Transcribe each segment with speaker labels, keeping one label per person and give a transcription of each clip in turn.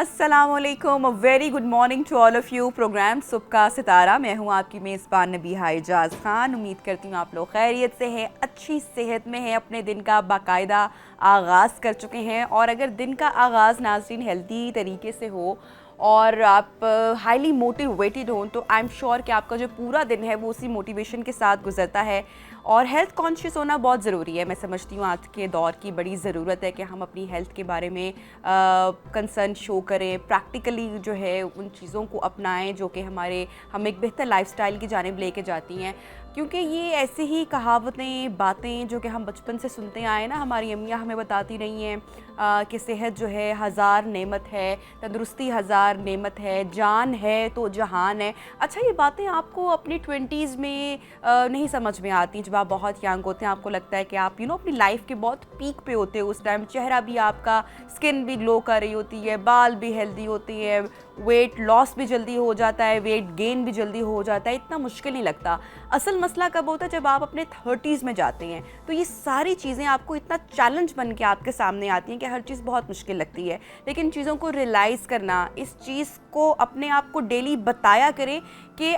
Speaker 1: अस्सलामुअलैकुम, very good morning to all of you. Programme सुबह का सितारा, मैं हूँ आपकी मेज़बान नबीहा इजाज़ खान। उम्मीद करती हूँ आप लोग खैरियत से हैं, अच्छी सेहत में हैं, अपने दिन का बाकायदा आगाज़ कर चुके हैं। और अगर दिन का आगाज़ नाज़रीन हेल्दी तरीके से हो और आप हाईली मोटिवेटेड हों तो आई एम श्योर कि आपका जो पूरा दिन है वो उसी मोटिवेशन के साथ गुजरता है। और हेल्थ कॉन्शियस होना बहुत ज़रूरी है। मैं समझती हूँ आज के दौर की बड़ी ज़रूरत है कि हम अपनी हेल्थ के बारे में कंसर्न शो करें, प्रैक्टिकली जो है उन चीज़ों को अपनाएं जो कि हम एक बेहतर लाइफस्टाइल की जानिब लेके जाती हैं। क्योंकि ये ऐसी ही कहावतें, बातें जो कि हम बचपन से सुनते आए ना, हमारी अम्मियाँ हमें बताती रही हैं कि सेहत जो है हज़ार नेमत है, तंदुरुस्ती हज़ार नेमत है, जान है तो जहान है। अच्छा, ये बातें आपको अपनी 20s में नहीं समझ में आती। जब आप बहुत यंग होते हैं, आपको लगता है कि आप अपनी लाइफ के बहुत पीक पे होते हो उस टाइम, चेहरा भी आपका, स्किन भी ग्लो कर रही होती है, बाल भी हेल्दी होती है, वेट लॉस भी जल्दी हो जाता है, वेट गेन भी जल्दी हो जाता है, इतना मुश्किल नहीं लगता। असल मसला कब होता है? जब आप अपने 30s में जाते हैं तो ये सारी चीज़ें आपको इतना चैलेंज बन के आपके सामने आती हैं कि हर चीज़ बहुत मुश्किल लगती है। लेकिन चीज़ों को रियलाइज़ करना, इस चीज़ को अपने आप को डेली बताया करें कि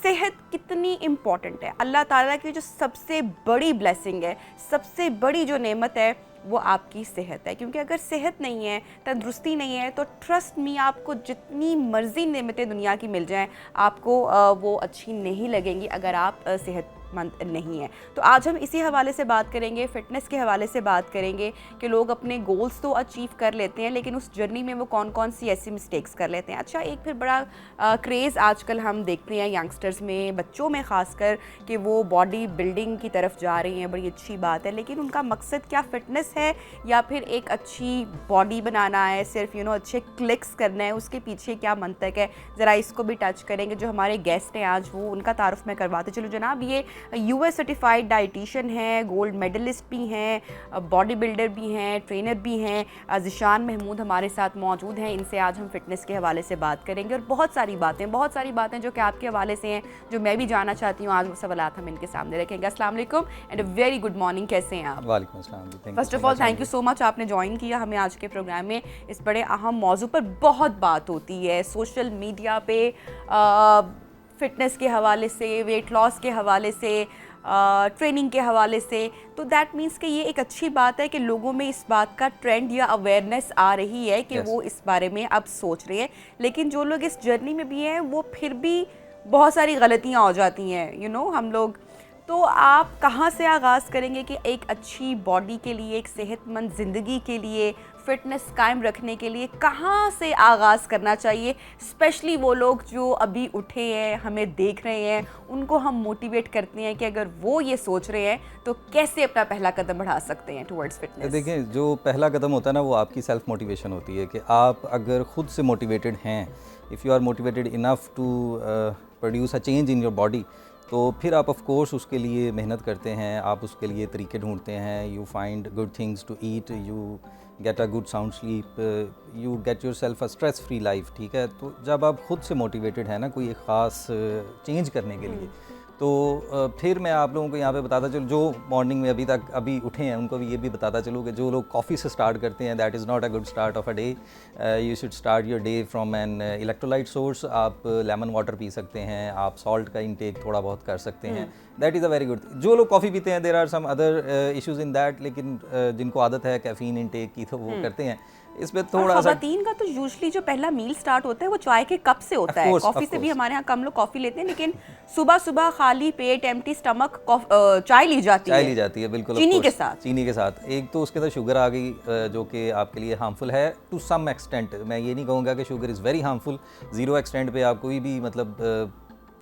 Speaker 1: सेहत कितनी इम्पॉर्टेंट है। अल्लाह ताला की जो सबसे बड़ी ब्लेसिंग है, सबसे बड़ी जो नेमत है वो आपकी सेहत है। क्योंकि अगर सेहत नहीं है, तंदुरुस्ती नहीं है, तो ट्रस्ट मी, आपको जितनी मर्ज़ी नेमतें दुनिया की मिल जाएं, आपको वो अच्छी नहीं लगेंगी अगर आप सेहतमंद नहीं है। तो आज हम इसी हवाले से बात करेंगे, फ़िटनेस के हवाले से बात करेंगे कि लोग अपने गोल्स तो अचीव कर लेते हैं लेकिन उस जर्नी में वो कौन कौन सी ऐसी मिस्टेक्स कर लेते हैं। अच्छा, एक फिर बड़ा क्रेज़ आजकल हम देखते हैं यंगस्टर्स में, बच्चों में ख़ासकर, कि वो बॉडी बिल्डिंग की तरफ जा रही हैं। बड़ी अच्छी बात है, लेकिन उनका मकसद क्या फ़िटनेस है या फिर एक अच्छी बॉडी बनाना है, सिर्फ अच्छे क्लिक्स करना है? उसके पीछे क्या मंतक है, ज़रा इसको भी टच करेंगे। जो हमारे गेस्ट हैं आज, वो उनका तारुफ मैं करवाते चलूँ। जनाब, ये US सर्टिफाइड डाइटिशियन हैं, गोल्ड मेडलिस्ट भी हैं, बॉडी बिल्डर भी हैं, ट्रेनर भी हैं। ज़िशान महमूद हमारे साथ मौजूद हैं। इनसे आज हम फ़िटनेस के हवाले से बात करेंगे और बहुत सारी बातें जो कि आपके हवाले से हैं, जो मैं भी जानना चाहती हूँ। आज वो सवालात हम इनके सामने रखेंगे। अस्सलाम वालेकुम and a very good morning, कैसे हैं आप?
Speaker 2: वालेकुम अस्सलाम।
Speaker 1: First of all thank you so much, आपने ज्वाइन किया हमें आज के प्रोग्राम में। इस बड़े अहम मौजू पर बहुत बात होती है सोशल मीडिया पे, फ़िटनेस के हवाले से, वेट लॉस के हवाले से, ट्रेनिंग के हवाले से। तो दैट मीन्स कि ये एक अच्छी बात है कि लोगों में इस बात का ट्रेंड या अवेयरनेस आ रही है कि वो इस बारे में अब सोच रहे हैं। लेकिन जो लोग इस जर्नी में भी हैं वो फिर भी बहुत सारी गलतियाँ हो जाती हैं हम लोग। तो आप कहाँ से आगाज़ करेंगे कि एक अच्छी बॉडी के लिए, एक सेहतमंद ज़िंदगी के लिए, फ़िटनेस कायम रखने के लिए कहाँ से आगाज़ करना चाहिए? स्पेशली वो लोग जो अभी उठे हैं, हमें देख रहे हैं, उनको हम मोटिवेट करते हैं कि अगर वो ये सोच रहे हैं तो कैसे अपना पहला कदम बढ़ा सकते हैं टुवर्ड्स फ़िटनेस?
Speaker 2: देखिए, जो पहला कदम होता है ना, वो आपकी सेल्फ मोटिवेशन होती है कि आप अगर खुद से मोटिवेटेड हैं, if you are motivated enough to produce a change in your body, तो फिर आप ऑफ कोर्स उसके लिए मेहनत करते हैं, आप उसके लिए तरीके ढूंढते हैं। You find good things to eat, you get a good sound sleep, you get yourself a stress free life. ठीक है, तो जब आप खुद से मोटिवेटेड हैं ना कोई एक ख़ास चेंज करने के लिए, तो फिर मैं आप लोगों को यहाँ पे बताता चलूँ, जो मॉर्निंग में अभी उठे हैं उनको भी ये भी बताता चलूँ कि जो लोग कॉफ़ी से स्टार्ट करते हैं, that is not a good start of a day. You should start your day from an electrolyte source. आप लेमन वाटर पी सकते हैं, आप सॉल्ट का इंटेक थोड़ा बहुत कर सकते हैं, that is a very good. जो लोग कॉफ़ी पीते हैं, there are some other issues in that, लेकिन जिनको आदत है कैफ़ीन इंटेक की तो वो करते हैं। इसमें थोड़ा सा
Speaker 1: ख़वातीन का तो यूजुअली जो पहला मील स्टार्ट होता है वो चाय के कप से होता है। कॉफ़ी से भी हमारे यहाँ कम लोग कॉफ़ी लेते हैं, लेकिन सुबह सुबह खाली पेट, एम्प्टी स्टमक चाय ली जाती है
Speaker 2: बिल्कुल,
Speaker 1: चीनी के साथ।
Speaker 2: चीनी के साथ एक तो उसके अंदर शुगर आ गई, जो कि आपके लिए हार्मफुल है टू सम एक्सटेंट। मैं ये नहीं कहूँगा कि sugar is very harmful, zero extent पे आप कोई भी मतलब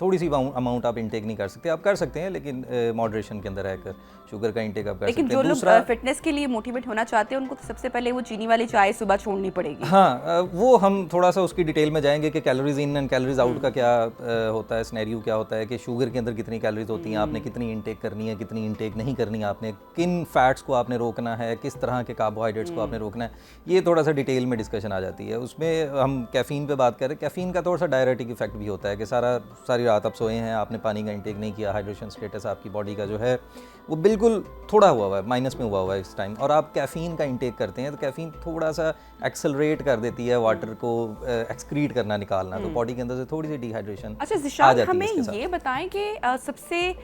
Speaker 2: थोड़ी सी अमाउंट आप इंटेक नहीं कर सकते। आप कर सकते हैं लेकिन मॉडरेशन के अंदर रहकर शुगर का इंटेक आप कर सकते हैं।
Speaker 1: लेकिन जो लोग फिटनेस के लिए मोटिवेट होना चाहते हैं उनको तो सबसे पहले वो चीनी वाली चाय सुबह छोड़नी पड़ेगी।
Speaker 2: हाँ, वो हम थोड़ा सा उसकी डिटेल में जाएंगे कि calories in and calories out का क्या होता है, स्नैरियो क्या होता है, कि शुगर के अंदर कितनी कैलोरीज होती हैं, आपने कितनी इंटेक करनी है, कितनी इंटेक नहीं करनी है, आपने किन फैट्स को आपने रोकना है, किस तरह के कार्बोहाइड्रेट्स को आपने रोकना है। ये थोड़ा सा डिटेल में डिस्कशन आ जाती है। उसमें हम कैफ़ीन पे बात करें, कैफ़ीन का थोड़ा सा डायरेटिक इफेक्ट भी होता है कि सारी रात आप सोए हैं, आपने पानी का इंटेक नहीं किया, हाइड्रेशन स्टेटस आपकी बॉडी का जो है वो बिल्कुल थोड़ा हुआ है, माइनस में हुआ है इस टाइम, और आप कैफ़ीन का इंटेक करते हैं तो कैफ़ीन थोड़ा सा एक्सेलरेट कर देती है वाटर को एक्सक्रीट करना, निकालना, तो बॉडी के अंदर से थोड़ी सी डिहाइड्रेशन
Speaker 1: अच्छा
Speaker 2: आ
Speaker 1: ज़िशान,
Speaker 2: जाती है
Speaker 1: हमें
Speaker 2: इसके साथ।
Speaker 1: ये बताएं कि सबसे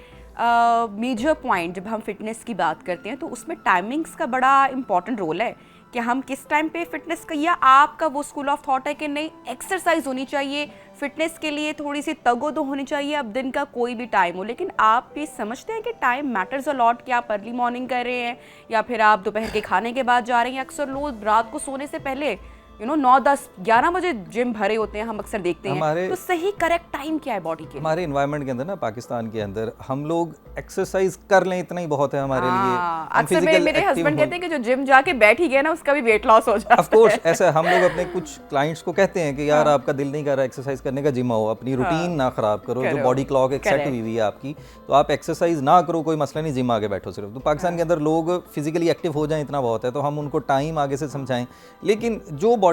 Speaker 1: मेजर पॉइंट जब हम फिटनेस की बात करते हैं तो उसमें टाइमिंग्स का बड़ा इंपॉर्टेंट रोल है कि हम किस टाइम पे फिटनेस का, या आपका वो स्कूल ऑफ थॉट है कि नहीं एक्सरसाइज होनी चाहिए, फिटनेस के लिए थोड़ी सी तगो होनी चाहिए, अब दिन का कोई भी टाइम हो, लेकिन आप ये समझते हैं कि टाइम मैटर्स अ लॉट, कि आप अर्ली मॉर्निंग कर रहे हैं या फिर आप दोपहर के खाने के बाद जा रहे हैं, अक्सर लोग रात को सोने से पहले 9, 10, 11 बजे जिम भरे होते हैं, हम अक्सर देखते हैं, तो सही करेक्ट टाइम क्या है बॉडी के?
Speaker 2: हमारे इन्वायरमेंट के अंदर ना, पाकिस्तान के अंदर हम लोग एक्सरसाइज कर लें इतना ही बहुत है हमारे लिए।
Speaker 1: अक्सर मेरे हस्बैंड कहते हैं कि जो जिम जाके बैठ ही गया ना उसका भी वेट लॉस हो जाता है।
Speaker 2: ऑफ कोर्स ऐसा हम लोग अपने कुछ क्लाइंट्स को कहते हैं कि यार आपका दिल नहीं कर रहा एक्सरसाइज करने का, जिम आओ, अपनी रूटीन ना खराब करो, जो बॉडी क्लॉक एक सेट हुई है आपकी, तो आप एक्सरसाइज ना करो, कोई मसला नहीं, जिम आके बैठो सिर्फ। तो पाकिस्तान के अंदर लोग फिजिकली एक्टिव हो जाएं इतना बहुत है, तो हम उनको टाइम आगे से समझाएं, लेकिन जो बॉडी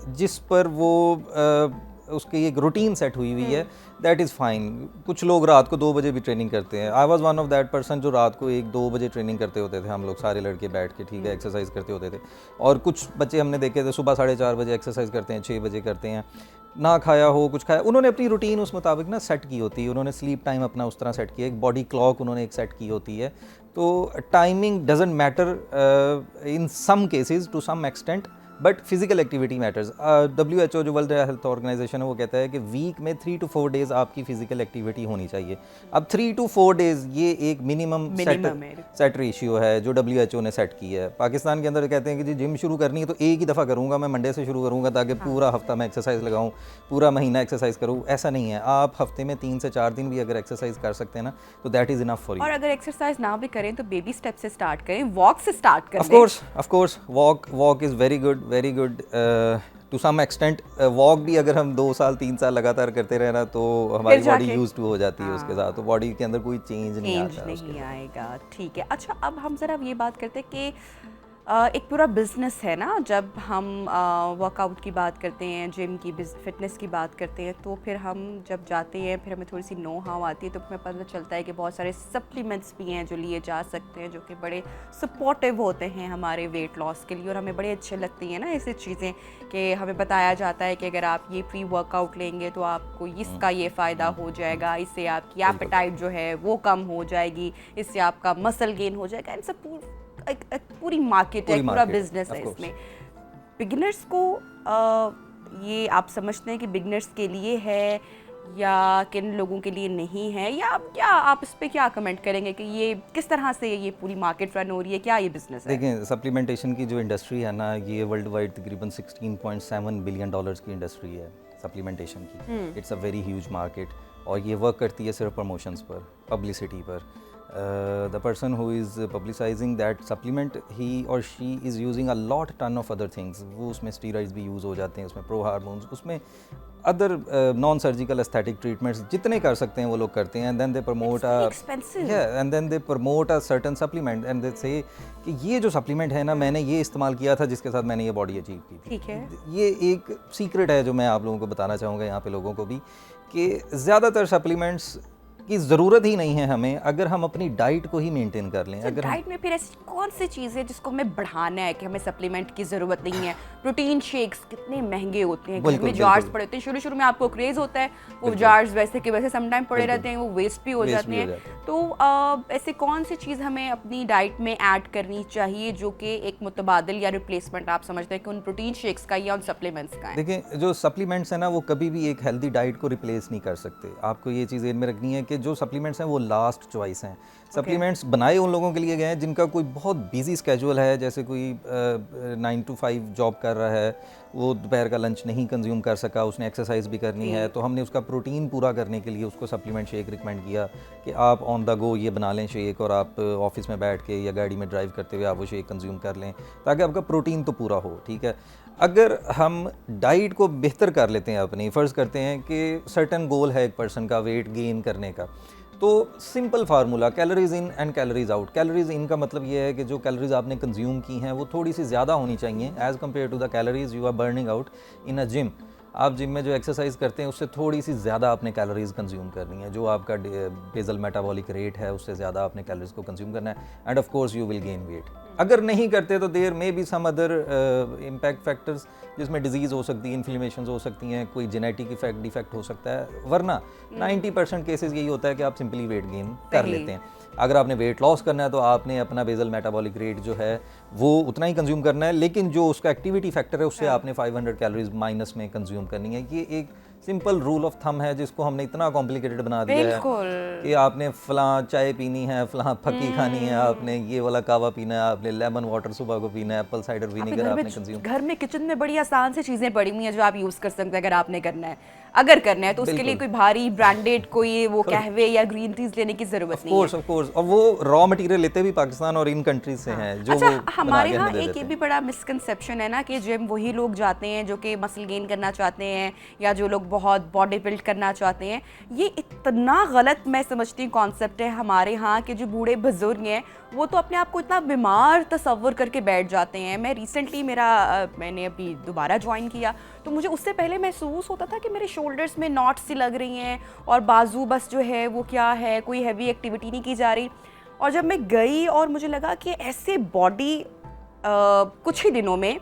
Speaker 2: जिस पर वो उसकी एक रूटीन सेट हुई हुई है, दैट इज़ फाइन। कुछ लोग रात को 2 बजे भी ट्रेनिंग करते हैं। I was one of that person जो रात को 1-2 बजे ट्रेनिंग करते होते थे, हम लोग सारे लड़के बैठ के, ठीक है, एक्सरसाइज करते होते थे। और कुछ बच्चे हमने देखे थे सुबह 4:30 बजे एक्सरसाइज करते हैं, 6 बजे करते हैं, ना खाया हो कुछ खाया, उन्होंने अपनी रूटीन उस मुताबिक ना सेट की होती है, उन्होंने स्लीप टाइम अपना उस तरह सेट किया, एक बॉडी क्लॉक उन्होंने एक सेट की होती है। तो timing doesn't matter in some cases to some extent, but physical activity matters. WHO जो वर्ल्ड हेल्थ ऑर्गेनाइजेशन है वो कहता है कि वीक में 3 to 4 डेज आपकी फिजिकल एक्टिविटी होनी चाहिए। अब 3 to 4 डेज ये एक मिनिमम सेट रेशियो है जो WHO ने सेट की है। पाकिस्तान के अंदर कहते हैं कि जी जिम शुरू करनी है तो एक ही दफ़ा करूँगा, मैं मंडे से शुरू करूँगा ताकि पूरा हफ्ता मैं एक्सरसाइज लगाऊँ, पूरा महीना एक्सरसाइज करूँ। ऐसा नहीं है, आप हफ्ते में 3 से 4 दिन भी अगर एक्सरसाइज कर सकते हैं ना, तो that is enough for you.
Speaker 1: और अगर एक्सरसाइज ना भी करें तो बेबी स्टेप से स्टार्ट करें, वॉक से स्टार्ट करें।
Speaker 2: Of course walk is very good to some extent. Walk भी अगर हम 2 साल 3 साल लगातार करते रहे ना, तो हमारी बॉडी यूज्ड टू हो जाती है उसके साथ, तो बॉडी के अंदर कोई चेंज नहीं
Speaker 1: आएगा। ठीक है, अच्छा अब हम ज़रा ये बात करते हैं कि एक पूरा बिज़नेस है ना, जब हम वर्कआउट की बात करते हैं, जिम की, फिटनेस की बात करते हैं, तो फिर हम जब जाते हैं फिर हमें थोड़ी सी नो हाउ आती है, तो हमें पता चलता है कि बहुत सारे सप्लीमेंट्स भी हैं जो लिए जा सकते हैं, जो कि बड़े सपोर्टिव होते हैं हमारे वेट लॉस के लिए, और हमें बड़े अच्छे लगती हैं ना ऐसी चीज़ें कि हमें बताया जाता है कि अगर आप ये प्री वर्कआउट लेंगे तो आपको इसका ये फ़ायदा हो जाएगा, इससे आपकी एपेटाइट जो है वो कम हो जाएगी, इससे आपका मसल गेन हो जाएगा। एंड सब एक पूरी मार्केट है, पूरा बिजनेस है इसमें। बिगिनर्स को ये आप समझते हैं कि बिगिनर्स के लिए है या किन लोगों के लिए नहीं है, या आप इस पे क्या कमेंट करेंगे कि ये किस तरह से ये पूरी मार्केट रन हो रही है, क्या ये बिजनेस है?
Speaker 2: देखिए, सप्लीमेंटेशन की जो इंडस्ट्री है ना, ये वर्ल्ड वाइड तकरीबन $16.7 बिलियन की इंडस्ट्री है सप्लीमेंटेशन की। It's a very huge market, और ये वर्क करती है सिर्फ प्रमोशंस पर, पब्लिसिटी पर। The person who is publicizing that supplement, he or she is using a ton of other things. वो उसमें steroids भी यूज़ हो जाते हैं, उसमें प्रो हार्मोन्स, उसमें other non surgical aesthetic treatments जितने कर सकते हैं वो लोग करते हैं। And then they promote and then they promote a certain supplement and they say कि ये जो सप्लीमेंट है ना, मैंने ये इस्तेमाल किया था जिसके साथ मैंने ये बॉडी अचीव की थी।
Speaker 1: ठीक है,
Speaker 2: ये एक सीक्रेट है जो मैं आप लोगों को बताना चाहूँगा यहाँ पे लोगों को भी, कि ज़्यादातर सप्लीमेंट्स की ज़रूरत ही नहीं है हमें, अगर हम अपनी डाइट को ही मेंटेन कर लें। अगर
Speaker 1: डाइट में फिर ऐसी कौन सी चीज़ है जिसको हमें बढ़ाना है कि हमें सप्लीमेंट की ज़रूरत नहीं है? प्रोटीन शेक्स कितने महंगे होते हैं, घर में जार्स पड़े होते हैं, शुरू में आपको क्रेज़ होता है, वो जार्स वैसे के वैसे समटाइम पड़े रहते हैं, वो वेस्ट भी हो जाते हैं। तो ऐसे कौन सी चीज़ हमें अपनी डाइट में ऐड करनी चाहिए जो कि एक मुतबादिल या रिप्लेसमेंट आप समझते हैं कि उन प्रोटीन शेक्स का या उन सप्लीमेंट्स का है?
Speaker 2: देखिए, जो सप्लीमेंट्स हैं ना, वो कभी भी एक हेल्दी डाइट को रिप्लेस नहीं कर सकते। आपको ये चीज़ में रखनी है कि जो सप्लीमेंट्स हैं वो लास्ट चॉइस हैं। सप्लीमेंट्स बनाए उन लोगों के लिए गए हैं जिनका कोई बहुत बिजी स्केड्यूल है, जैसे कोई 9 to 5 जॉब कर रहा है, वो दोपहर का लंच नहीं कंज्यूम कर सका, उसने एक्सरसाइज भी करनी है, तो हमने उसका प्रोटीन पूरा करने के लिए उसको सप्लीमेंट शेक रिकमेंड किया कि आप ऑन द गो ये बना लें शेक, और आप ऑफिस में बैठ के या गाड़ी में ड्राइव करते हुए आप वो शेक कंज्यूम कर लें ताकि आपका प्रोटीन तो पूरा हो। ठीक है, अगर हम डाइट को बेहतर कर लेते हैं अपनी, फ़र्ज़ करते हैं कि सर्टन गोल है एक पर्सन का वेट गेन करने का, तो simple formula calories in and calories out. Calories in का मतलब ये है कि जो कैलोरीज आपने कंज्यूम की हैं वो थोड़ी सी ज़्यादा होनी चाहिए as compared to the calories you are burning out in a gym. आप जिम में जो एक्सरसाइज करते हैं उससे थोड़ी सी ज़्यादा आपने कैलोरीज कंज्यूम करनी है, जो आपका बेसल मेटाबॉलिक रेट है उससे ज़्यादा आपने कैलोरीज को कंज्यूम करना है, and of course you will gain weight. अगर नहीं करते तो there may be some other impact factors, जिसमें डिजीज़ हो सकती है, इन्फ्लेमेशन हो सकती हैं, कोई जेनेटिक इफेक्ट डिफेक्ट हो सकता है, वरना 90% केसेस यही होता है कि आप सिंपली वेट गेन कर लेते हैं। अगर आपने वेट लॉस करना है तो आपने अपना बेसल मेटाबॉलिक रेट जो है वो उतना ही कंज्यूम करना है, लेकिन जो उसका एक्टिविटी फैक्टर है उससे आपने 500 कैलोरीज माइनस में कंज्यूम करनी है। ये एक सिंपल रूल ऑफ थंब है जिसको हमने इतना कॉम्प्लिकेटेड बना दिया है कि आपने फलां चाय पीनी है, फलां फकी खानी है, आपने ये वाला कावा पीना है, आपने लेमन वाटर सुबह को पीना है, एप्पल साइडर विनेगर आपने कंज्यूम।
Speaker 1: घर में किचन में बड़ी आसान सी चीज़ें पड़ी हुई हैं जो आप यूज़ कर सकते हैं अगर आपने करना है। अगर करना है तो उसके लिए कोई भारी ब्रांडेड कोई वो कहवे या ग्रीन टीज लेने की जरूरत नहीं है।
Speaker 2: ऑफ कोर्स, और वो रॉ मटेरियल लेते भी पाकिस्तान और इन कंट्रीज से हैं जो
Speaker 1: अच्छा,
Speaker 2: वो
Speaker 1: हमारे यहाँ एक ये भी बड़ा मिसकंसेप्शन है ना कि जिम वही लोग जाते हैं जो कि मसल गेन करना चाहते हैं या जो लोग बहुत बॉडी बिल्ड करना चाहते हैं। ये इतना गलत मैं समझती हूँ कॉन्सेप्ट है हमारे यहाँ के जो बूढ़े बुजुर्ग हैं वो तो अपने आप को इतना बीमार तसव्वुर करके बैठ जाते हैं। मैं रिसेंटली मैंने अभी दोबारा ज्वाइन किया तो मुझे उससे पहले महसूस होता था कि मेरे शोल्डर्स में नॉट्स सी लग रही हैं और बाजू बस जो है वो क्या है, कोई हैवी एक्टिविटी नहीं की जा रही। और जब मैं गई और मुझे लगा कि ऐसे बॉडी कुछ ही दिनों में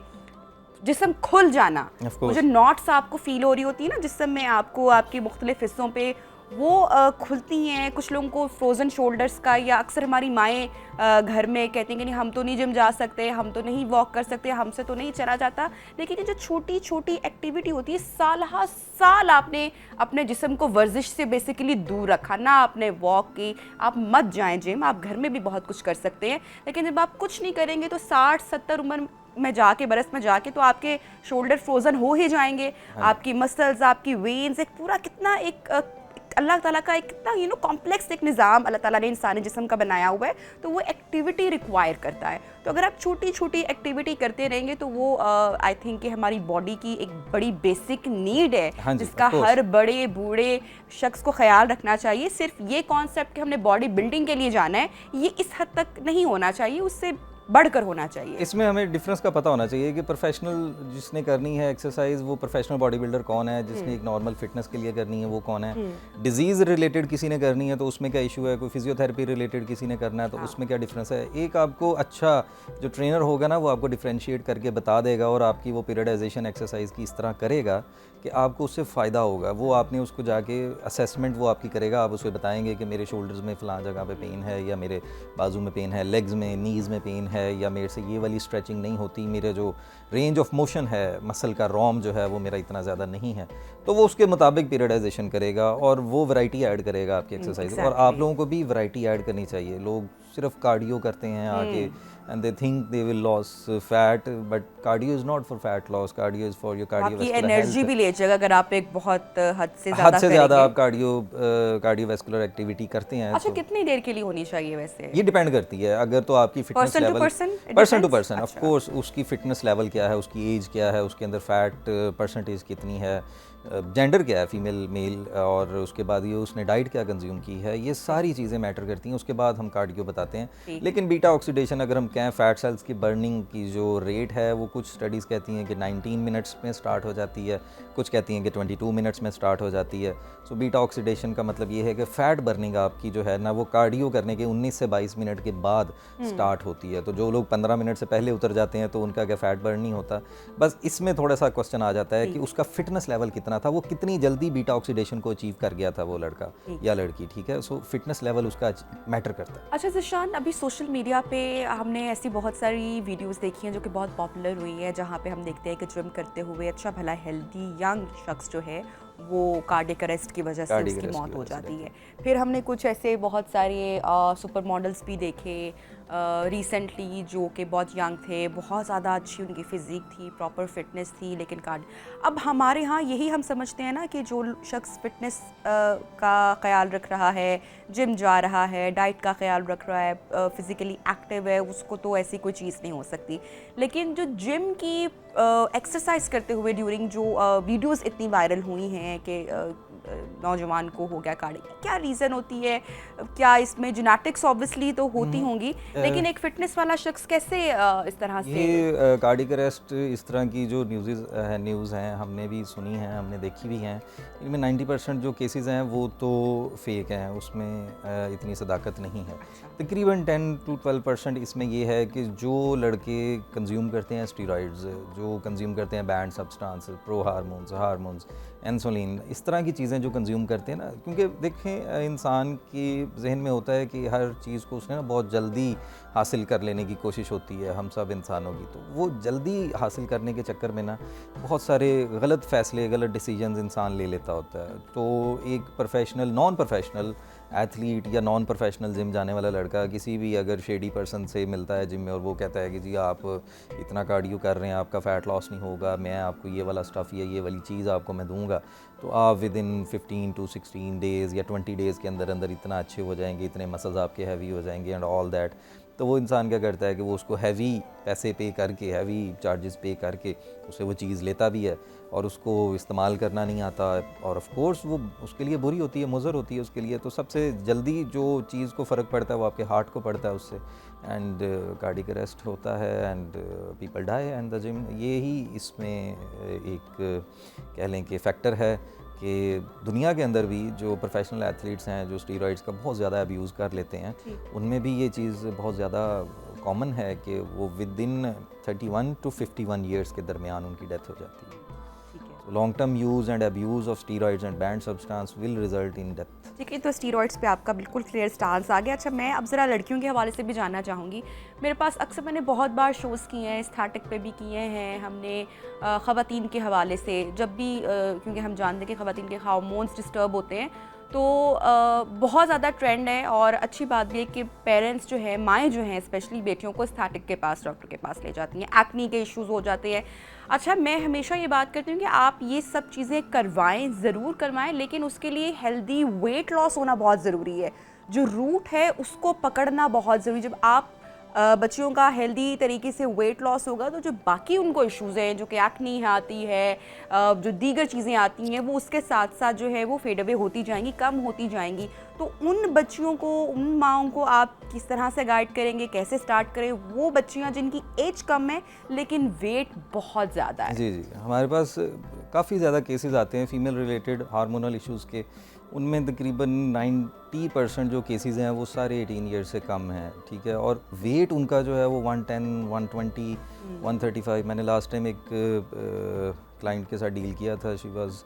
Speaker 1: जिस्म खुल जाना, मुझे नॉट्स आपको फील हो रही होती है ना जिस्म में, आपको आपके मुख्तलिफ हिस्सों पे वो खुलती हैं। कुछ लोगों को फ्रोज़न शोल्डर्स का, या अक्सर हमारी माएँ घर में कहती हैं कि नहीं हम तो नहीं जिम जा सकते, हम तो नहीं वॉक कर सकते, हमसे तो नहीं चला जाता। लेकिन ये जो छोटी छोटी एक्टिविटी होती है, साल हा साल आपने अपने जिस्म को वर्जिश से बेसिकली दूर रखा ना, आपने वॉक की। आप मत जाएं जिम, आप घर में भी बहुत कुछ कर सकते हैं। लेकिन जब आप कुछ नहीं करेंगे तो 60-70 उम्र में जाके, बरस में जाके तो आपके शोल्डर फ्रोज़न हो ही जाएंगे। आपकी मसल्स, आपकी वेन्स, एक पूरा कितना एक अल्लाह ताला का एक कितना कॉम्प्लेक्स एक निज़ाम अल्लाह ताला ने इंसानी जिस्म का बनाया हुआ है, तो वो एक्टिविटी रिक्वायर करता है। तो अगर आप छोटी छोटी एक्टिविटी करते रहेंगे तो वो आई थिंक कि हमारी बॉडी की एक बड़ी बेसिक नीड है जिसका हर बड़े बूढ़े शख्स को ख्याल रखना चाहिए। सिर्फ ये कॉन्सेप्ट कि हमने बॉडी बिल्डिंग के लिए जाना है, ये इस हद तक नहीं होना चाहिए, उससे बढ़कर होना चाहिए।
Speaker 2: इसमें हमें डिफरेंस का पता होना चाहिए कि प्रोफेशनल जिसने करनी है एक्सरसाइज वो प्रोफेशनल बॉडी बिल्डर कौन है, जिसने एक नॉर्मल फिटनेस के लिए करनी है वो कौन है, डिजीज़ रिलेटेड किसी ने करनी है तो उसमें क्या इशू है, कोई फिजियोथेरेपी रिलेटेड किसी ने करना है तो उसमें क्या डिफरेंस है। एक आपको अच्छा जो ट्रेनर होगा ना वो आपको डिफ्रेंशिएट करके बता देगा और आपकी वो पीरियडाइजेशन एक्सरसाइज की इस तरह करेगा कि आपको उससे फ़ायदा होगा। वो आपने उसको जाके असेसमेंट वो आपकी करेगा, आप उसे बताएंगे कि मेरे शोल्डर्स में फ़लाँ जगह पे पेन है, या मेरे बाजू में पेन है, लेग्स में, नीज़ में पेन है, या मेरे से ये वाली स्ट्रेचिंग नहीं होती, मेरे जो रेंज ऑफ मोशन है, मसल का रोम जो है वो मेरा इतना ज़्यादा नहीं है, तो वो उसके मुताबिक पीरियडाइजेशन करेगा और वो वैरायटी ऐड करेगा आपकी एक्सरसाइज। और आप लोगों को भी वैरायटी ऐड करनी चाहिए। लोग सिर्फ कार्डियो करते हैं आके and they think they will lose fat, but cardio is not for fat loss, cardio is for your cardiovascular health।
Speaker 1: Energy भी ले जाएगा अगर आप एक बहुत हद से ज़्यादा
Speaker 2: आप कार्डियोवैस्कुलर एक्टिविटी करते हैं।
Speaker 1: अच्छा, कितनी देर के लिए होनी चाहिए वैसे?
Speaker 2: ये डिपेंड करती है। अगर तो आपकी fitness level person to person, of course उसकी फिटनेस लेवल क्या है, उसकी एज क्या है, उसके अंदर फैट परसेंटेज कितनी है, जेंडर क्या है, फीमेल मेल, और उसके बाद ये उसने डाइट क्या कंज्यूम की है, ये सारी चीज़ें मैटर करती हैं। उसके बाद हम कार्डियो बताते हैं। लेकिन बीटा ऑक्सीडेशन अगर हम कहें, फैट सेल्स की बर्निंग की जो रेट है वो कुछ स्टडीज़ कहती हैं कि 19 मिनट्स में स्टार्ट हो जाती है, कुछ कहती हैं कि 22 मिनट्स में स्टार्ट हो जाती है। सो बीटा ऑक्सीडेशन का मतलब ये है कि फ़ैट बर्निंग आपकी जो है ना वो कार्डियो करने के 19 से 22 मिनट के बाद स्टार्ट होती है। तो जो लोग 15 मिनट से पहले उतर जाते हैं तो उनका क्या फ़ैट बर्न नहीं होता। बस इसमें थोड़ा सा क्वेश्चन आ जाता है कि उसका फिटनेस लेवल कितना था, वो कितनी जल्दी बीटा ऑक्सीडेशन को अचीव कर गया था वो लड़का या लड़की। ठीक है, सो फिटनेस लेवल उसका मैटर करता है।
Speaker 1: अच्छा ज़िशान, अभी सोशल मीडिया पे हमने ऐसी बहुत सारी वीडियोस देखी हैं जो कि बहुत पॉपुलर हुई है, जहाँ पे हम देखते हैं कि जिम करते हुए अच्छा भला हेल्दी यंग शख्स जो है वो कार्डियक अरेस्ट की वजह से उसकी मौत हो जाती है। फिर हमने कुछ ऐसे बहुत सारे सुपर मॉडल्स भी देखे रिसेंटली जो कि बहुत यंग थे, बहुत ज़्यादा अच्छी उनकी फ़िज़ीक थी, प्रॉपर फिटनेस थी, लेकिन अब हमारे यहाँ यही हम समझते हैं ना कि जो शख्स फिटनेस का ख्याल रख रहा है, जिम जा रहा है, डाइट का ख्याल रख रहा है, फ़िज़िकली एक्टिव है, उसको तो ऐसी कोई चीज़ नहीं हो सकती। लेकिन जो जिम की एक्सरसाइज करते हुए ड्यूरिंग जो वीडियोस इतनी वायरल हुई हैं कि नौजवान को हो गया काढ़े की, क्या रीज़न होती है? क्या इसमें जेनेटिक्स ऑब्वियसली तो होती होंगी, लेकिन एक फिटनेस वाला शख्स कैसे इस तरह से?
Speaker 2: ये कार्डियक अरेस्ट इस तरह की जो न्यूज़ हैं हमने भी सुनी हैं, हमने देखी भी हैं। इनमें 90% जो केसेस हैं वो तो फेक हैं, उसमें इतनी सदाकत नहीं है। तकरीबन 10 to 12% इसमें ये है कि जो लड़के कंज्यूम करते हैं स्टीरॉइड्स, जो कंज्यूम करते हैं band substance, pro hormones, insulin, इस तरह की चीज़ें जो कंज्यूम करते हैं ना, क्योंकि देखें इंसान के जहन में होता है कि हर चीज़ को उसने ना बहुत जल्दी हासिल कर लेने की कोशिश होती है हम सब इंसानों की। तो वो जल्दी हासिल करने के चक्कर में ना बहुत सारे गलत फ़ैसले, गलत डिसीजंस इंसान ले लेता होता है। तो एक नॉन प्रोफेशनल एथलीट या नॉन प्रोफेशनल जिम जाने वाला लड़का किसी भी अगर शेडी पर्सन से मिलता है जिम में और वो कहता है कि जी आप इतना कार्डियो कर रहे हैं, आपका फ़ैट लॉस नहीं होगा, मैं आपको ये वाला स्टफ़ या ये वाली चीज़ आपको मैं दूंगा, तो आप विद इन 15 to 16 डेज़ या 20 डेज़ के अंदर अंदर इतना अच्छे हो जाएंगे, इतने मसल्स आपके हैवी हो जाएंगे एंड ऑल दैट। तो वो इंसान क्या करता है कि वो उसको हैवी पैसे पे करके, हैवी चार्जेस पे करके उसे वो चीज़ लेता भी है और उसको इस्तेमाल करना नहीं आता, और ऑफ कोर्स वो उसके लिए बुरी होती है, मुज़र होती है उसके लिए। तो सबसे जल्दी जो चीज़ को फ़र्क पड़ता है वो आपके हार्ट को पड़ता है उससे, एंड कार्डियक अरेस्ट होता है and people die and the gym. ये ही इसमें एक कह लें कि फैक्टर है कि दुनिया के अंदर भी जो प्रोफेशनल एथलीट्स हैं जो स्टीरॉइड्स का बहुत ज़्यादा अब्यूज़ कर लेते हैं, उनमें भी ये चीज़ बहुत ज़्यादा कॉमन है कि वो विद इन 31 to 51 ईयर्स के दरमियान उनकी डेथ हो जाती है। Long term use and abuse of steroids and band substance will result in death.
Speaker 1: ठीक है, तो स्टीरॉइड्स पे आपका बिल्कुल क्लियर स्टांस आ गया। अच्छा, मैं अब ज़रा लड़कियों के हवाले से भी जानना चाहूँगी। मेरे पास अक्सर मैंने बहुत बार शोज़ किए हैं, एस्थेटिक पे भी किए हैं हमने, ख़वातीन के हवाले से जब भी क्योंकि हम जानते हैं कि ख़वातीन के हार्मोन्स डिस्टर्ब होते हैं, तो बहुत ज़्यादा ट्रेंड है और अच्छी बात भी है कि पेरेंट्स जो है, माएँ जो हैं स्पेशली बेटियों को एस्थेटिक के पास, डॉक्टर के पास ले जाती हैं, एक्ने के इश्यूज़ हो जाते हैं। अच्छा, मैं हमेशा ये बात करती हूँ कि आप ये सब चीज़ें करवाएं, ज़रूर करवाएं, लेकिन उसके लिए हेल्दी वेट लॉस होना बहुत ज़रूरी है। जो रूट है उसको पकड़ना बहुत ज़रूरी। जब आप बच्चियों का हेल्दी तरीके से वेट लॉस होगा तो जो बाकी उनको इश्यूज़ हैं, जो कि एक्ने आती है, जो दीगर चीज़ें आती हैं, वो उसके साथ साथ जो है वो फेड अवे होती जाएंगी, कम होती जाएंगी। तो उन बच्चियों को, उन माओं को आप किस तरह से गाइड करेंगे, कैसे स्टार्ट करें? वो बच्चियां जिनकी एज कम है लेकिन वेट बहुत ज़्यादा है।
Speaker 2: जी, हमारे पास काफ़ी ज़्यादा केसेस आते हैं फीमेल रिलेटेड हार्मोनल इश्यूज़ के। उनमें तकरीबन 90% जो केसेस हैं वो सारे 18 ईयर्स से कम हैं, ठीक है। और वेट उनका जो है वो 110, 120, 135। मैंने लास्ट टाइम एक क्लाइंट के साथ डील किया था, she was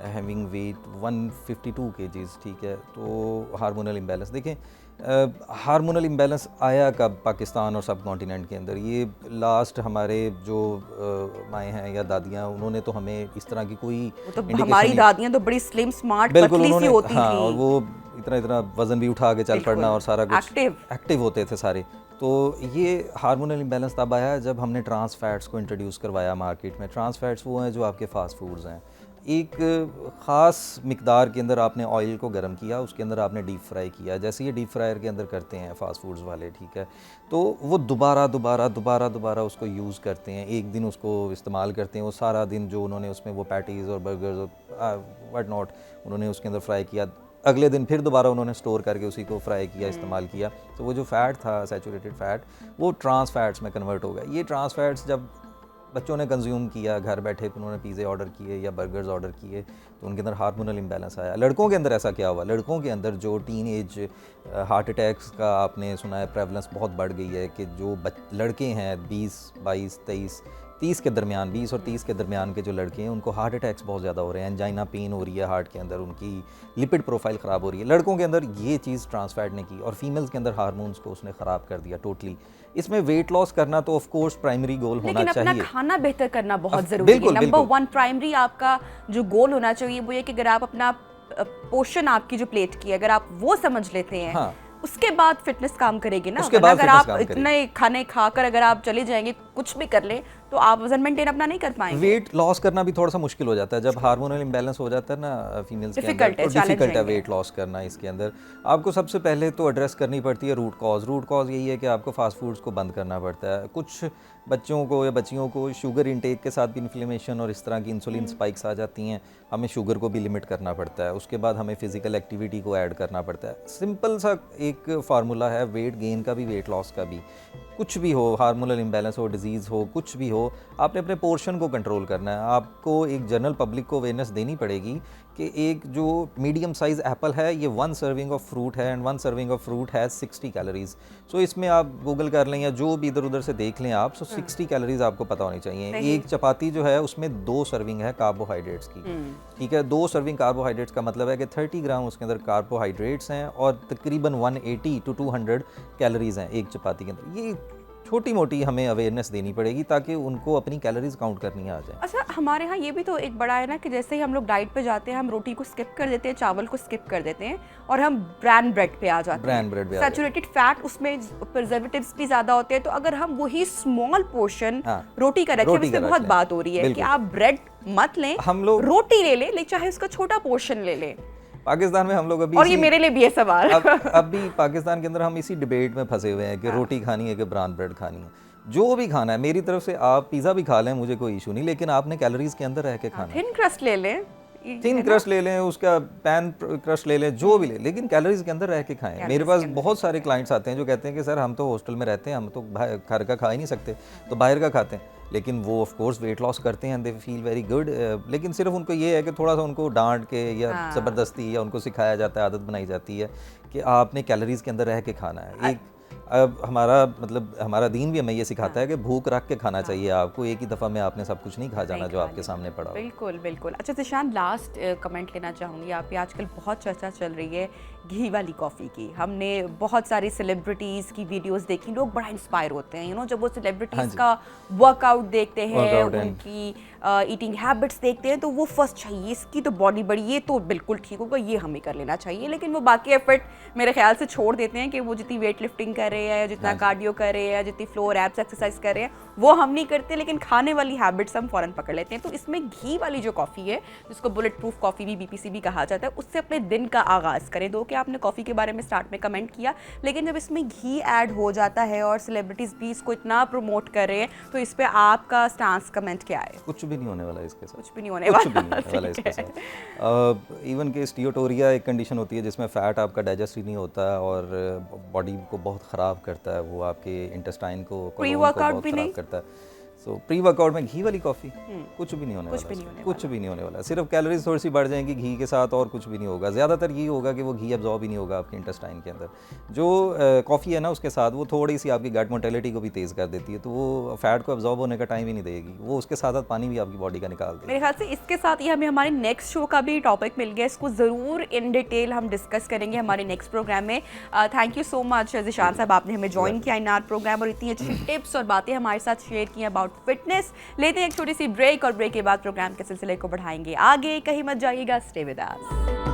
Speaker 2: having wait 152 kgs, ठीक है। तो हार्मोनल इम्बैलेंस देखें, हार्मोनल इम्बैलेंस आया कब पाकिस्तान और सब कॉन्टिनेंट के अंदर? ये लास्ट हमारे जो माएँ हैं या दादियाँ, उन्होंने तो हमें इस तरह की कोई
Speaker 1: तो हमारी दादियाँ तो बड़ी स्लिम स्मार्ट पतली सी होती
Speaker 2: हाँ,
Speaker 1: थी,
Speaker 2: और वो इतना वजन भी उठा के चल पड़ना और सारा कुछ एक्टिव होते थे सारे। तो ये हार्मोनल इम्बैलेंस तब आया जब हमने ट्रांस फैट्स को इंट्रोड्यूस करवाया मार्केट में। ट्रांस फैट्स वो हैं जो आपके फास्ट फूड्स हैं। एक ख़ास मिकदार के अंदर आपने ऑयल को गर्म किया, उसके अंदर आपने डीप फ्राई किया, जैसे ये डीप फ्रायर के अंदर करते हैं फास्ट फूड्स वाले, ठीक है। तो वो दोबारा उसको यूज़ करते हैं, एक दिन उसको इस्तेमाल करते हैं, वो सारा दिन जो उन्होंने उसमें वो पैटीज़ और बर्गर्स और व्हाट नॉट उन्होंने उसके अंदर फ्राई किया, अगले दिन फिर दोबारा उन्होंने स्टोर करके उसी को फ्राई किया, इस्तेमाल किया। तो वो जो फ़ैट था, सैचुरेटेड फ़ैट, वो ट्रांस फैट्स में कन्वर्ट हो गया। ये ट्रांस फैट्स जब बच्चों ने कंज्यूम किया, घर बैठे उन्होंने पिज़्ज़े ऑर्डर किए या बर्गर्स ऑर्डर किए, तो उनके अंदर हार्मोनल इम्बैलेंस आया। लड़कों के अंदर ऐसा क्या हुआ? लड़कों के अंदर जो टीन एज हार्ट अटैक्स का आपने सुना है प्रेवलेंस बहुत बढ़ गई है, कि जो लड़के हैं 20, 22, 30 के दरमियान, 20 और 30 के दरमियान के जो लड़के हैं उनको हार्ट अटैक्स बहुत ज़्यादा हो रहे हैं, एंजाइना पेन हो रही है हार्ट के अंदर, उनकी लिपिड प्रोफाइल ख़राब हो रही है। लड़कों के अंदर ये चीज़ ट्रांस फैट ने की और फीमेल्स के अंदर हार्मोन्स को उसने ख़राब कर दिया टोटली। इसमें वेट लॉस करना तो ऑफ कोर्स प्राइमरी गोल होना चाहिए,
Speaker 1: लेकिन अपना खाना बेहतर करना बहुत ज़रूरी है। नंबर 1 प्राइमरी आपका जो गोल होना चाहिए वो ये कि अगर आप अपना पोर्शन, आपकी जो प्लेट की, अगर आप वो समझ लेते हैं, हाँ, उसके बाद फिटनेस काम करेगी ना। अगर आप इतने खाने खाकर अगर आप चले जाएंगे, कुछ भी कर ले, तो आप वजन मेंटेन अपना नहीं कर पाएंगे।
Speaker 2: वेट लॉस करना भी थोड़ा सा मुश्किल हो जाता है जब हार्मोनल इम्बैलेंस हो जाता है ना फीमेल्स के अंदर, तो डिफिकल्ट है वेट लॉस करना। इसके अंदर आपको सबसे पहले तो एड्रेस करनी पड़ती है रूट कॉज यही है कि आपको फास्ट फूड्स को बंद करना पड़ता है। कुछ बच्चों को या बच्चियों को शुगर इंटेक के साथ भी इन्फ्लेमेशन और इस तरह की इंसुलिन स्पाइक्स आ जाती हैं, हमें शुगर को भी लिमिट करना पड़ता है। उसके बाद हमें फिजिकल एक्टिविटी को ऐड करना पड़ता है। सिंपल सा एक फार्मूला है वेट गेन का भी वेट लॉस का भी। कुछ भी हो, हार्मोनल इम्बैलेंस हो, डिजीज़ हो, कुछ भी हो, आपने अपने पोर्शन को कंट्रोल करना है। आपको एक जनरल पब्लिक को अवेयरनेस देनी पड़ेगी कि एक जो मीडियम साइज़ एप्पल है ये 1 सर्विंग ऑफ फ्रूट है एंड 1 सर्विंग ऑफ फ्रूट है 60 कैलोरीज। सो इसमें आप गूगल कर लें या जो भी इधर उधर से देख लें आप, सो 60 कैलोरीज आपको पता होनी चाहिए। एक चपाती जो है उसमें 2 सर्विंग है कार्बोहाइड्रेट्स की, ठीक है। 2 सर्विंग कार्बोहाइड्रेट्स का मतलब है कि 30 ग्राम उसके अंदर कार्बोहाइड्रेट्स हैं और तकरीबन 180 to 200 कैलोरीज हैं एक चपाती के अंदर। ये छोटी मोटी हमें अवेयरनेस देनी पड़ेगी ताकि उनको अपनी कैलोरीज काउंट करनी आ जाए।
Speaker 1: अच्छा, हमारे यहाँ ये भी तो एक बड़ा है ना कि जैसे ही हम लोग डाइट पे जाते हैं हम रोटी को स्किप कर देते हैं, चावल को स्किप कर देते हैं और हम ब्रांड ब्रेड पे आ जाते हैं।
Speaker 2: ब्रांड ब्रेड पे
Speaker 1: सैचुरेटेड फैट, उसमें प्रिजर्वेटिव्स भी ज्यादा होते हैं। तो अगर हम वही स्मॉल पोर्शन रोटी का रखें, उसमें बहुत बात हो रही है कि आप ब्रेड मत लें, हम लोग रोटी ले लें, चाहे उसका छोटा पोर्शन ले लें।
Speaker 2: पाकिस्तान में हम लोग अभी,
Speaker 1: और ये मेरे लिए भी है सवाल,
Speaker 2: अब भी पाकिस्तान के अंदर हम इसी डिबेट में फंसे हुए हैं कि रोटी खानी है कि ब्राउन ब्रेड खानी है। जो भी खाना है मेरी तरफ से, आप पिज़्ज़ा भी खा लें, मुझे कोई इशू नहीं, लेकिन आपने कैलोरीज के अंदर रह के खाना है।
Speaker 1: थिन क्रस्ट ले लें,
Speaker 2: थिन क्रस्ट ले लें, उसका पैन क्रस्ट ले लें, जो भी ले, लेकिन कैलोरीज के अंदर रह के खाएं। मेरे पास बहुत सारे क्लाइंट्स आते हैं जो कहते हैं कि सर हम तो हॉस्टल में रहते हैं, हम तो घर का खा ही नहीं सकते, तो बाहर का खाते हैं। लेकिन वो ऑफ कोर्स वेट लॉस करते हैं, दे फील वेरी गुड। लेकिन सिर्फ उनको ये है कि थोड़ा सा उनको डांट के या ज़बरदस्ती या उनको सिखाया जाता है, आदत बनाई जाती है कि आपने कैलोरीज के अंदर रह के खाना है। एक अब हमारा दीन भी हमें ये सिखाता है कि भूख रख के खाना चाहिए आपको, एक ही दफ़ा में आपने सब कुछ नहीं खा जाना जो आपके सामने पड़ा हो।
Speaker 1: बिल्कुल बिल्कुल। अच्छा ज़ीशान, लास्ट कमेंट लेना चाहूँगी। आप पे आजकल बहुत चर्चा चल रही है घी वाली कॉफ़ी की। हमने बहुत सारी सेलिब्रिटीज़ की वीडियोस देखी, लोग बड़ा इंस्पायर होते हैं जब वो सेलिब्रिटीज़ का वर्कआउट देखते हैं, उनकी ईटिंग हैबिट्स देखते हैं, तो वो फर्स्ट चाहिए इसकी तो बॉडी बड़ी, ये तो बिल्कुल ठीक होगा, ये हमें कर लेना चाहिए। लेकिन वो बाकी एफर्ट मेरे ख्याल से छोड़ देते हैं कि वो जितनी वेट लिफ्टिंग कर रहे हैं, जितना कार्डियो कर रहे हैं, जितनी फ्लोर एप्स एक्सरसाइज कर रहे हैं, वो हम नहीं करते, लेकिन खाने वाली हैबिट्स हम फ़ौरन पकड़ लेते हैं। तो इसमें घी वाली जो कॉफ़ी है, जिसको बुलेट प्रूफ कॉफ़ी भी, BPC भी कहा जाता है, उससे अपने दिन का आगाज़ करें। दो कि आपने कॉफ़ी के बारे में स्टार्ट में कमेंट किया, लेकिन जब इसमें घी ऐड हो जाता है और सेलिब्रिटीज़ भी इसको इतना प्रमोट कर रहे हैं, तो इस पर आपका स्टांस कमेंट क्या है?
Speaker 2: कुछ भी नहीं होने वाला इसके साथ,
Speaker 1: कुछ भी नहीं होने वाला
Speaker 2: इसके साथ। इवन कि स्टीयोटोरिया एक कंडीशन होती है जिसमें फ़ैट आपका डाइजेस्ट ही नहीं होता और बॉडी को बहुत ख़राब करता है, वो आपके इंटेस्टाइन को बहुत ख़राब करता है। सो प्री वर्कआउट में घी वाली कॉफ़ी कुछ भी नहीं होने वाला, कुछ भी नहीं होने वाला। सिर्फ कैलोरीज थोड़ी सी बढ़ जाएंगी घी के साथ और कुछ भी नहीं होगा। ज़्यादातर ये होगा कि वो घी एब्जॉर्ब ही नहीं होगा आपके इंटेस्टाइन के अंदर। जो कॉफ़ी है ना उसके साथ वो थोड़ी सी आपकी गट मोटेलिटी को भी तेज़ कर देती है, तो वो फैट को एब्जॉर्ब होने का टाइम ही नहीं देगी, वो उसके साथ साथ पानी भी आपकी बॉडी का निकाल देगी।
Speaker 1: मेरे ख्याल से इसके साथ ही हमें हमारे नेक्स्ट शो का भी टॉपिक मिल गया, इसको ज़रूर इन डिटेल हम डिस्कस करेंगे हमारे नेक्स्ट प्रोग्राम में। Thank you so much Zeeshan साहब, आपने हमें ज्वाइन किया इन आवर प्रोग्राम और इतनी अच्छी टिप्स और बातें हमारे साथ शेयर की अबाउट फिटनेस। लेते हैं एक छोटी सी ब्रेक और ब्रेक के बाद प्रोग्राम के सिलसिले को बढ़ाएंगे आगे। कहीं मत जाइएगा, स्टे विद अस।